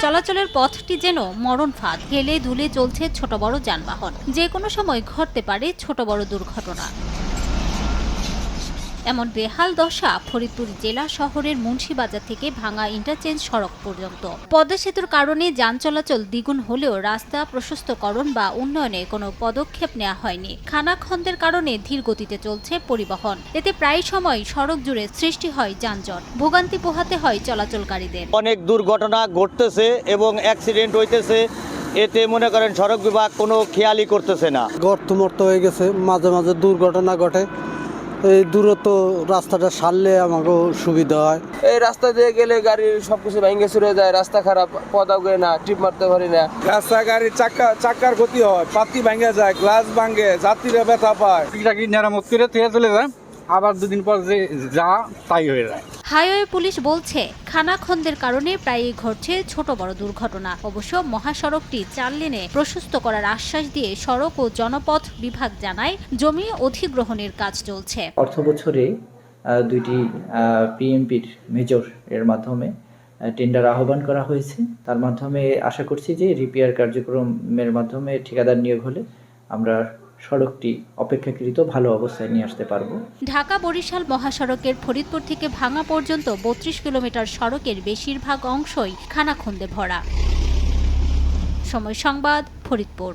চলাচলের পথটি যেন মরণ ফাঁদ, হেলে ধুলে চলছে ছোট বড় যানবাহন। যে কোনো সময় ঘটতে পারে ছোট বড় দুর্ঘটনা। এমন বেহাল দশা ফরিদপুর জেলা শহরের মুন্সিবাজার থেকে ভাঙা ইন্টারচেঞ্জ সড়ক পর্যন্ত। পদ্মা সেতুর কারণে যান চলাচল দ্বিগুণ হলেও রাস্তা প্রশস্তকরণ বা উন্নয়নে কোনো পদক্ষেপ নেওয়া হয়নি। খানাখন্দের কারণে ধীর গতিতে চলছে পরিবহন। এতে প্রায় সময় সড়ক জুড়ে সৃষ্টি হয় যানজট, ভোগান্তি পোহাতে হয় চলাচলকারীদের। অনেক দুর্ঘটনা ঘটতেছে এবং অ্যাক্সিডেন্ট হইতেছে। এতে মনে করেন সড়ক বিভাগ কোনো খেয়ালই করতেছে না। গর্ত হয়ে গেছে, মাঝে মাঝে দুর্ঘটনা ঘটে। এই দূরত্ব রাস্তাটা সারলে আমাকেও সুবিধা হয়। এই রাস্তা দিয়ে গেলে গাড়ির সবকিছু ভেঙে চুরে যায়, রাস্তা খারাপ, পদা গয়ে না, টিপ মারতে পারি না। রাস্তা গাড়ির চাক্কার ক্ষতি হয়, পাতি ভেঙে যায়, গ্লাস ভাঙে, যাত্রীরা ব্যথা পায়। মেরামত করে থেকে চলে যায়, আবার দুদিন পর যে যা তাই হয়ে যায়। হাইওয়ে পুলিশ বলছে, খানাখন্দের কারণে প্রায়ই ঘটছে ছোট বড় দুর্ঘটনা। অবশ্য মহাসড়কটি 4 লেনে প্রশস্ত করার আশ্বাস দিয়ে সড়ক ও জনপথ বিভাগ জানায়, জমি অধিগ্রহণের কাজ চলছে। অর্থ বছরে দুইটি পিএমপির মেজর এর মাধ্যমে টেন্ডার আহ্বান করা হয়েছে। তার মাধ্যমে আশা করছি যে রিপেয়ার কার্যক্রমের মাধ্যমে ঠিকাদার নিয়োগ হলে আমরা সড়কটি অপেক্ষাকৃত ভালো অবস্থায় নিয়ে আসতে পারব। ঢাকা বরিশাল মহাসড়কের ফরিদপুর থেকে ভাঙা পর্যন্ত 32 কিলোমিটার সড়কের বেশিরভাগ অংশই খানাখন্দে ভরা। সময় সংবাদ, ফরিদপুর।